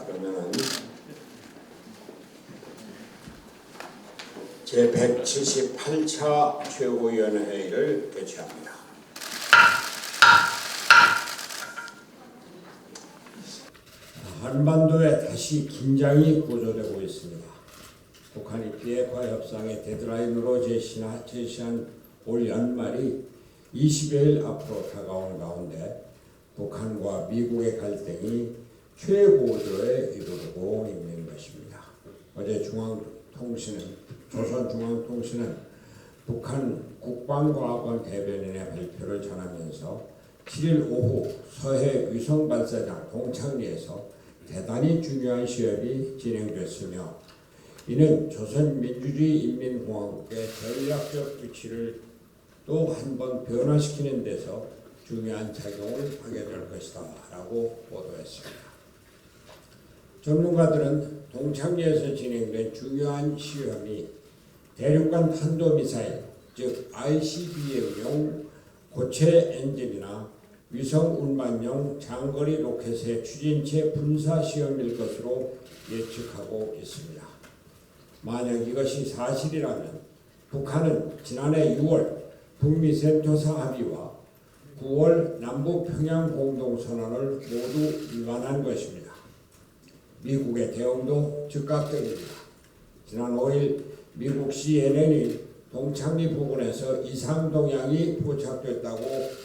그러면은 제178차 최고위원회의를 개최합니다. 한반도에 다시 긴장이 고조되고 있습니다. 북한이 비핵화 협상의 데드라인으로 제시한 올 연말이 20여일 앞으로 다가온 가운데 북한과 미국의 갈등이 최고조에 이르고 있는 것입니다. 어제 조선중앙통신은 북한 국방과학원 대변인의 발표를 전하면서 7일 오후 서해 위성발사장 동창리에서 대단히 중요한 시험이 진행됐으며 이는 조선민주주의인민공화국의 전략적 위치를 또 한 번 변화시키는 데서 중요한 작용을 하게 될 것이다 라고 보도했습니다. 전문가들은 동창리에서 진행된 중요한 시험이 대륙간 탄도미사일 즉 ICBM용 고체 엔진이나 위성 운반용 장거리 로켓의 추진체 분사 시험일 것으로 예측하고 있습니다. 만약 이것이 사실이라면 북한은 지난해 6월 북미 센토사 합의와 9월 남북평양 공동선언을 모두 위반한 것입니다. 미국의 대응도 즉각적입니다. 지난 5일 미국 CNN이 동창리 부근에서 이상 동향이 포착됐다고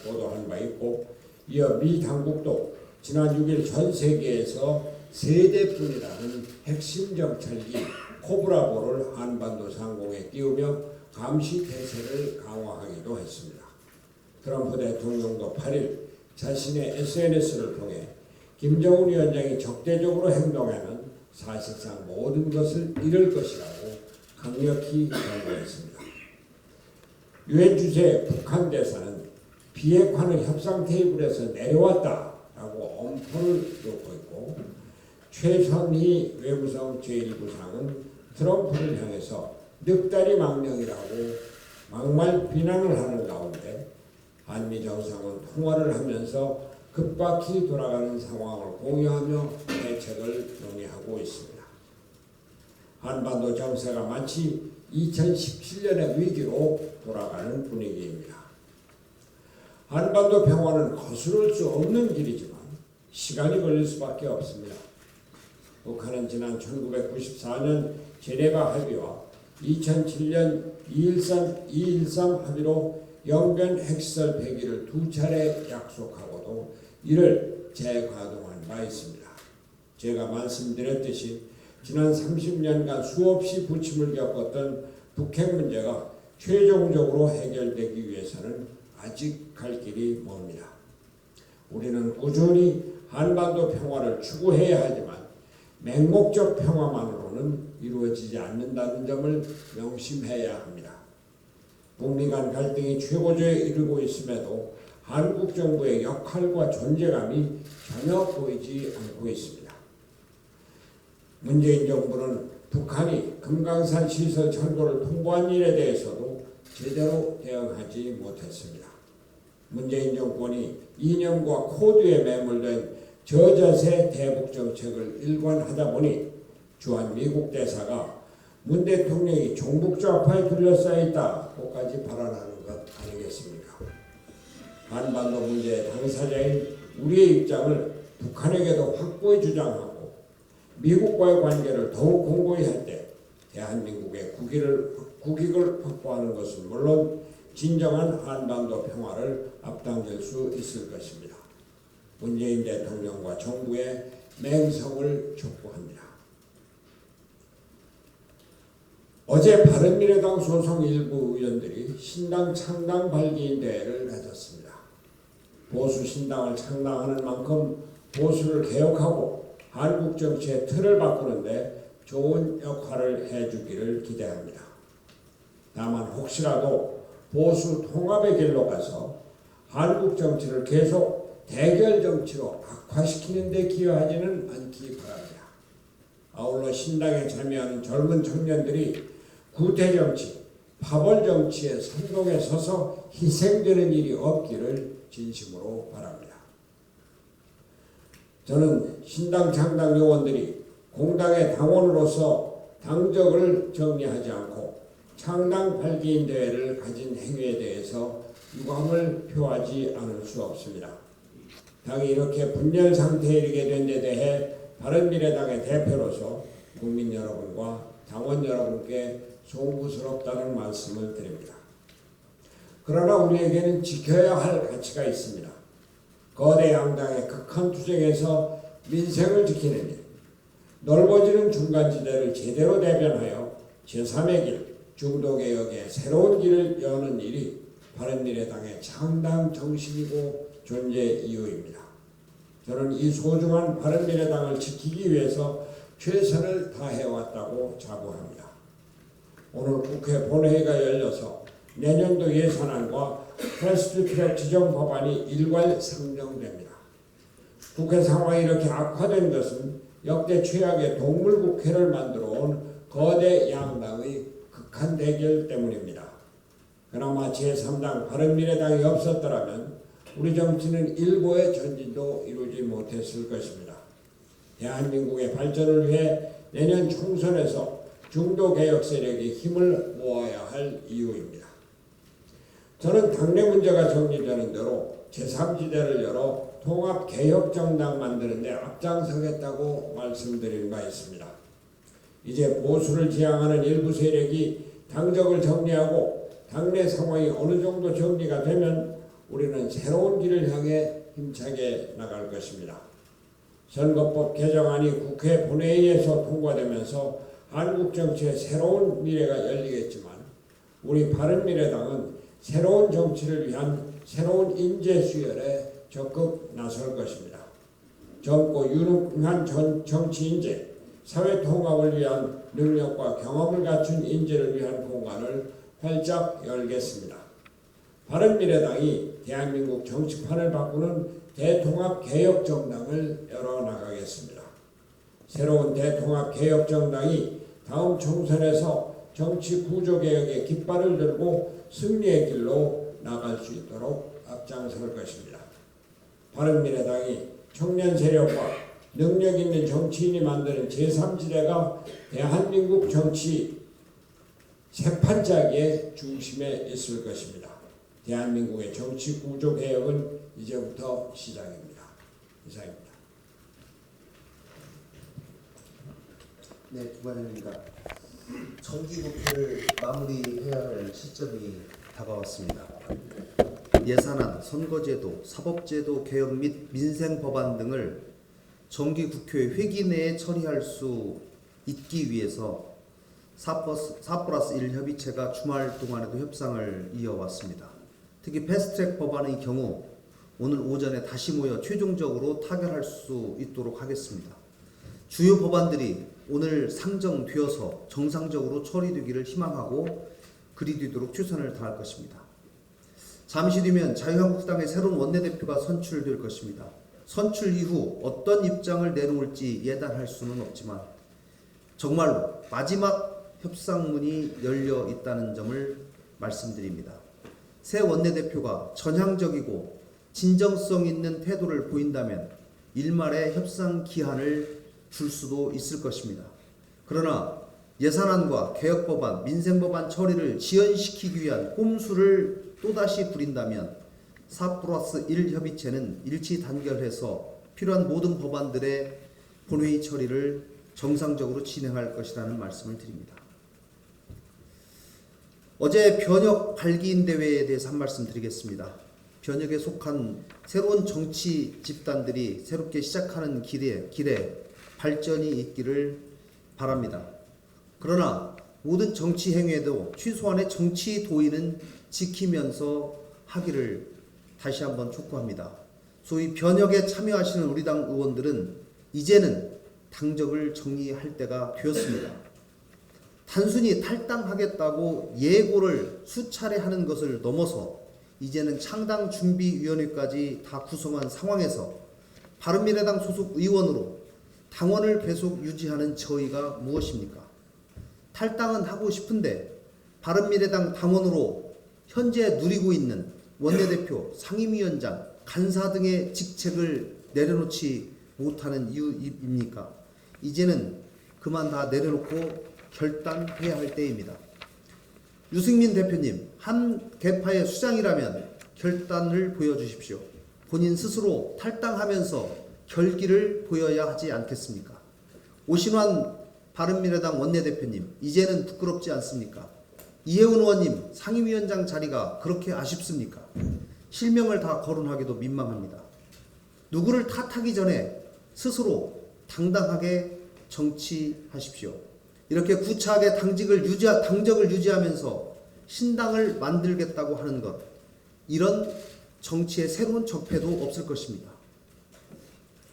보도한 바 있고 이어 미 당국도 지난 6일 전 세계에서 3대뿐이라는 핵심 정찰기 코브라보를 한반도 상공에 띄우며 감시 태세를 강화하기도 했습니다. 트럼프 대통령도 8일 자신의 SNS를 통해 김정은 위원장이 적대적으로 행동하면 사실상 모든 것을 잃을 것이라고 강력히 경고했습니다. 유엔 주재 북한 대사는 비핵화는 협상 테이블에서 내려왔다라고 엄포를 놓고 있고 최선희 외무성 제1부상은 트럼프를 향해서 늑다리 망령이라고 막말 비난을 하는 가운데 한미 정상은 통화를 하면서 급박히 돌아가는 상황을 공유하며 대책을 논의하고 있습니다. 한반도 정세가 마치 2017년의 위기로 돌아가는 분위기입니다. 한반도 평화는 거스를 수 없는 길이지만 시간이 걸릴 수밖에 없습니다. 북한은 지난 1994년 제네바 합의와 2007년 213 합의로 영변 핵시설 폐기를 2차례 약속하고도 이를 재가동한 바 있습니다. 제가 말씀드렸듯이 지난 30년간 수없이 부침을 겪었던 북핵 문제가 최종적으로 해결되기 위해서는 아직 갈 길이 멉니다. 우리는 꾸준히 한반도 평화를 추구해야 하지만 맹목적 평화만으로는 이루어지지 않는다는 점을 명심해야 합니다. 북미 간 갈등이 최고조에 이르고 있음에도 한국 정부의 역할과 존재감이 전혀 보이지 않고 있습니다. 문재인 정부는 북한이 금강산 시설 철거를 통보한 일에 대해서도 제대로 대응하지 못했습니다. 문재인 정권이 이념과 코드에 매몰된 저자세 대북 정책을 일관하다 보니 주한 미국 대사가 문 대통령이 종북 좌파에 둘러싸여 있다고까지 발언하는 것 아니겠습니까? 한반도 문제의 당사자인 우리의 입장을 북한에게도 확고히 주장하고 미국과의 관계를 더욱 공고히 할 때 대한민국의 국익을 확보하는 것은 물론 진정한 한반도 평화를 앞당길 수 있을 것입니다. 문재인 대통령과 정부의 맹성을 촉구합니다. 어제 바른미래당 소속 일부 의원들이 신당 창당 발기인 대회를 가졌습니다. 보수 신당을 창당하는 만큼 보수를 개혁하고 한국 정치의 틀을 바꾸는데 좋은 역할을 해주기를 기대합니다. 다만 혹시라도 보수 통합의 길로 가서 한국 정치를 계속 대결 정치로 악화시키는 데 기여하지는 않기 바랍니다. 아울러 신당에 참여하는 젊은 청년들이 구태 정치, 파벌 정치의 선동에 서서 희생되는 일이 없기를 진심으로 바랍니다. 저는 신당 창당 요원들이 공당의 당원으로서 당적을 정리하지 않고 창당 발기인 대회를 가진 행위에 대해서 유감을 표하지 않을 수 없습니다. 당이 이렇게 분열 상태에 이르게 된 데 대해 바른미래당의 대표로서 국민 여러분과 당원 여러분께 송구스럽다는 말씀을 드립니다. 그러나 우리에게는 지켜야 할 가치가 있습니다. 거대 양당의 극한 투쟁에서 민생을 지키는 일, 넓어지는 중간지대를 제대로 대변하여 제3의 길, 중도개혁의 새로운 길을 여는 일이 바른미래당의 창당 정신이고 존재 이유입니다. 저는 이 소중한 바른미래당을 지키기 위해서 최선을 다해왔다고 자부합니다. 오늘 국회 본회의가 열려서 내년도 예산안과 패스트트랙 지정 법안이 일괄 상정됩니다. 국회 상황이 이렇게 악화된 것은 역대 최악의 동물국회를 만들어 온 거대 양당의 극한 대결 때문입니다. 그나마 제3당 바른미래당이 없었더라면 우리 정치는 일보의 전진도 이루지 못했을 것입니다. 대한민국의 발전을 위해 내년 총선에서 중도개혁 세력이 힘을 모아야 할 이유입니다. 저는 당내 문제가 정리되는 대로 제3지대를 열어 통합개혁정당 만드는 데 앞장서겠다고 말씀드린 바 있습니다. 이제 보수를 지향하는 일부 세력이 당적을 정리하고 당내 상황이 어느 정도 정리가 되면 우리는 새로운 길을 향해 힘차게 나갈 것입니다. 선거법 개정안이 국회 본회의에서 통과되면서 한국 정치의 새로운 미래가 열리겠지만 우리 바른미래당은 새로운 정치를 위한 새로운 인재 수혈에 적극 나설 것입니다. 젊고 유능한 정치 인재, 사회 통합을 위한 능력과 경험을 갖춘 인재를 위한 공간을 활짝 열겠습니다. 바른미래당이 대한민국 정치판을 바꾸는 대통합개혁정당을 열어나가겠습니다. 새로운 대통합개혁정당이 다음 총선에서 정치 구조개혁의 깃발을 들고 승리의 길로 나갈 수 있도록 앞장설 것입니다. 바른미래당이 청년 세력과 능력 있는 정치인이 만드는 제3지대가 대한민국 정치 세판짜기의 중심에 있을 것입니다. 대한민국의 정치 구조 개혁은 이제부터 시작입니다. 이상입니다. 네, 부관장입니다. 정기국회를 마무리해야 할 시점이 다가왔습니다. 예산안, 선거제도, 사법제도 개혁 및 민생법안 등을 정기국회 회기 내에 처리할 수 있기 위해서 4+1 협의체가 주말 동안에도 협상을 이어왔습니다. 특히 패스트트랙 법안의 경우 오늘 오전에 다시 모여 최종적으로 타결할 수 있도록 하겠습니다. 주요 법안들이 오늘 상정되어서 정상적으로 처리되기를 희망하고 그리 되도록 최선을 다할 것입니다. 잠시 뒤면 자유한국당의 새로운 원내대표가 선출될 것입니다. 선출 이후 어떤 입장을 내놓을지 예단할 수는 없지만 정말로 마지막 협상문이 열려 있다는 점을 말씀드립니다. 새 원내대표가 전향적이고 진정성 있는 태도를 보인다면 일말의 협상 기한을 줄 수도 있을 것입니다. 그러나 예산안과 개혁법안, 민생법안 처리를 지연시키기 위한 꼼수를 또다시 부린다면 4+1 협의체는 일치 단결해서 필요한 모든 법안들의 본회의 처리를 정상적으로 진행할 것이라는 말씀을 드립니다. 어제 변혁 발기인 대회에 대해서 한 말씀 드리겠습니다. 변혁에 속한 새로운 정치 집단들이 새롭게 시작하는 길에 발전이 있기를 바랍니다. 그러나 모든 정치 행위에도 최소한의 정치 도의는 지키면서 하기를 다시 한번 촉구합니다. 소위 변혁에 참여하시는 우리 당 의원들은 이제는 당적을 정리할 때가 되었습니다. 단순히 탈당하겠다고 예고를 수차례 하는 것을 넘어서 이제는 창당준비위원회까지 다 구성한 상황에서 바른미래당 소속 의원으로 당원을 계속 유지하는 저희가 무엇입니까? 탈당은 하고 싶은데 바른미래당 당원으로 현재 누리고 있는 원내대표, 상임위원장, 간사 등의 직책을 내려놓지 못하는 이유입니까? 이제는 그만 다 내려놓고 결단해야 할 때입니다. 유승민 대표님, 한 계파의 수장이라면 결단을 보여주십시오. 본인 스스로 탈당하면서 결기를 보여야 하지 않겠습니까? 오신환 바른미래당 원내대표님, 이제는 부끄럽지 않습니까? 이혜훈 의원님, 상임위원장 자리가 그렇게 아쉽습니까? 실명을 다 거론하기도 민망합니다. 누구를 탓하기 전에 스스로 당당하게 정치하십시오. 이렇게 구차하게 당적을 유지하면서 신당을 만들겠다고 하는 것, 이런 정치의 새로운 적폐도 없을 것입니다.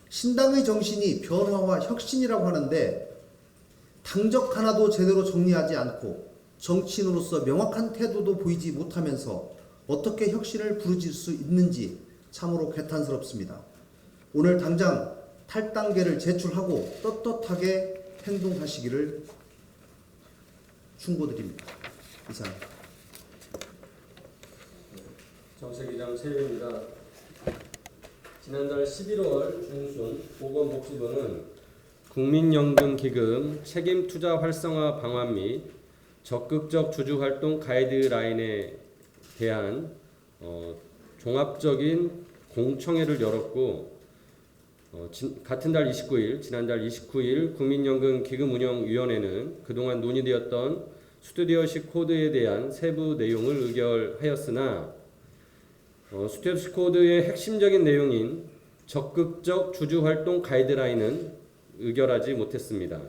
신당의 정신이 변화와 혁신이라고 하는데 당적 하나도 제대로 정리하지 않고 정치인으로서 명확한 태도도 보이지 못하면서 어떻게 혁신을 부르질 수 있는지 참으로 개탄스럽습니다. 오늘 당장 탈당계를 제출하고 떳떳하게 행동하시기를 충고드립니다. 이상. 정세기장 최유입니다. 지난달 11월 중순 보건복지부는 국민연금기금 책임투자 활성화 방안 및 적극적 주주활동 가이드라인에 대한 종합적인 공청회를 열었고 같은 달 29일, 지난달 29일 국민연금기금운영위원회는 그동안 논의되었던 스튜어디십 코드에 대한 세부 내용을 의결하였으나 스튜어디십 코드의 핵심적인 내용인 적극적 주주활동 가이드라인은 의결하지 못했습니다.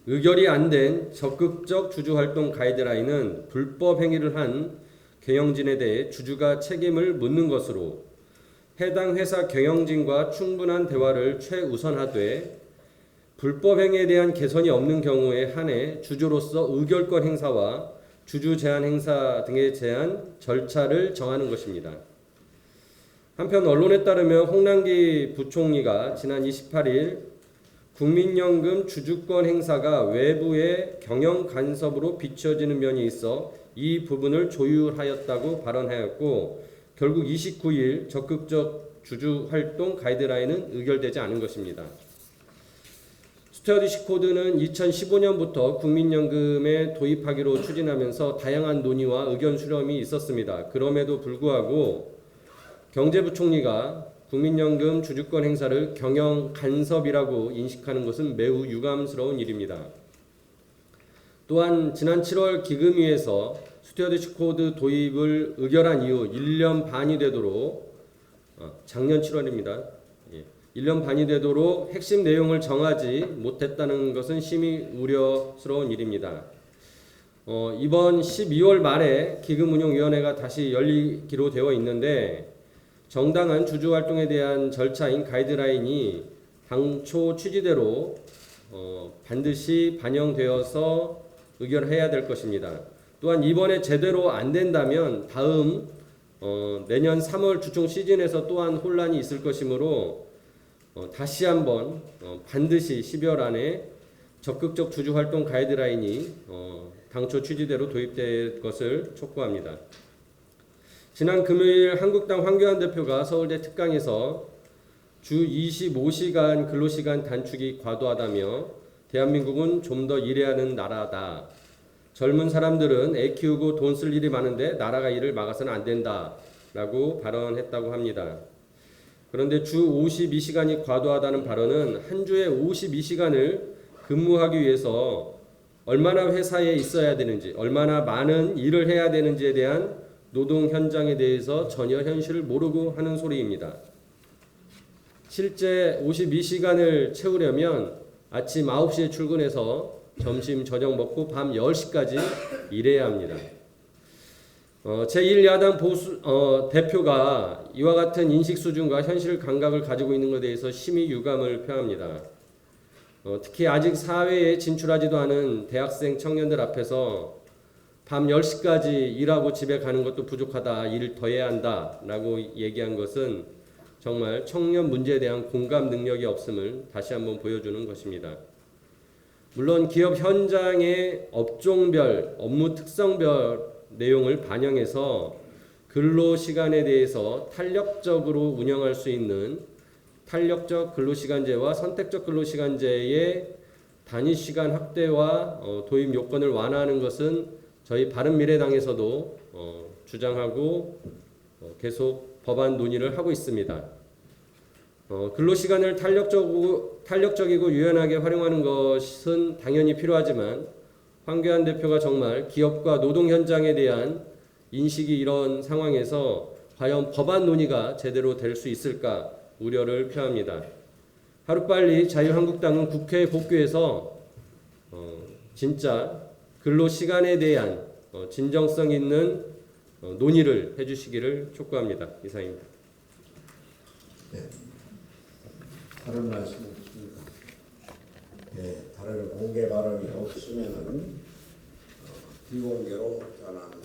의결이 안 된 적극적 주주활동 가이드라인은 불법 행위를 한 경영진에 대해 주주가 책임을 묻는 것으로 해당 회사 경영진과 충분한 대화를 최우선하되 불법 행위에 대한 개선이 없는 경우에 한해 주주로서 의결권 행사와 주주 제한 행사 등에 대한 절차를 정하는 것입니다. 한편 언론에 따르면 홍남기 부총리가 지난 28일 국민연금 주주권 행사가 외부의 경영 간섭으로 비춰지는 면이 있어 이 부분을 조율하였다고 발언하였고 결국 29일 적극적 주주활동 가이드라인은 의결되지 않은 것입니다. 스튜어디십 코드는 2015년부터 국민연금에 도입하기로 추진하면서 다양한 논의와 의견 수렴이 있었습니다. 그럼에도 불구하고 경제부총리가 국민연금 주주권 행사를 경영 간섭이라고 인식하는 것은 매우 유감스러운 일입니다. 또한 지난 7월 기금위에서 스튜어디십 코드 도입을 의결한 이후 1년 반이 되도록 작년 7월입니다. 1년 반이 되도록 핵심 내용을 정하지 못했다는 것은 심히 우려스러운 일입니다. 이번 12월 말에 기금운용위원회가 다시 열리기로 되어 있는데 정당한 주주활동에 대한 절차인 가이드라인이 당초 취지대로 반드시 반영되어서 의결해야 될 것입니다. 또한 이번에 제대로 안 된다면 다음 내년 3월 주총 시즌에서 또한 혼란이 있을 것이므로 다시 한번 반드시 12월 안에 적극적 주주활동 가이드라인이 당초 취지대로 도입될 것을 촉구합니다. 지난 금요일 한국당 황교안 대표가 서울대 특강에서 주 25시간 근로시간 단축이 과도하다며 대한민국은 좀 더 일해야 하는 나라다. 젊은 사람들은 애 키우고 돈 쓸 일이 많은데 나라가 일을 막아서는 안 된다라고 발언했다고 합니다. 그런데 주 52시간이 과도하다는 발언은 한 주에 52시간을 근무하기 위해서 얼마나 회사에 있어야 되는지, 얼마나 많은 일을 해야 되는지에 대한 노동 현장에 대해서 전혀 현실을 모르고 하는 소리입니다. 실제 52시간을 채우려면 아침 9시에 출근해서 점심 저녁 먹고 밤 10시까지 일해야 합니다. 제1야당 보수 대표가 이와 같은 인식 수준과 현실 감각을 가지고 있는 것에 대해서 심히 유감을 표합니다. 특히 아직 사회에 진출하지도 않은 대학생 청년들 앞에서 밤 10시까지 일하고 집에 가는 것도 부족하다, 일을 더 해야 한다 라고 얘기한 것은 정말 청년 문제에 대한 공감 능력이 없음을 다시 한번 보여주는 것입니다. 물론 기업 현장의 업종별, 업무 특성별 내용을 반영해서 근로시간에 대해서 탄력적으로 운영할 수 있는 탄력적 근로시간제와 선택적 근로시간제의 단위시간 확대와 도입 요건을 완화하는 것은 저희 바른미래당에서도 주장하고 계속 법안 논의를 하고 있습니다. 근로시간을 탄력적이고 유연하게 활용하는 것은 당연히 필요하지만 황교안 대표가 정말 기업과 노동 현장에 대한 인식이 이런 상황에서 과연 법안 논의가 제대로 될 수 있을까 우려를 표합니다. 하루빨리 자유한국당은 국회에 복귀해서 진짜 근로시간에 대한 진정성 있는 논의를 해주시기를 촉구합니다. 이상입니다. 네. 다른 말씀 없습니까? 네, 다른 공개 발언이 없으면은 비공개로 전환.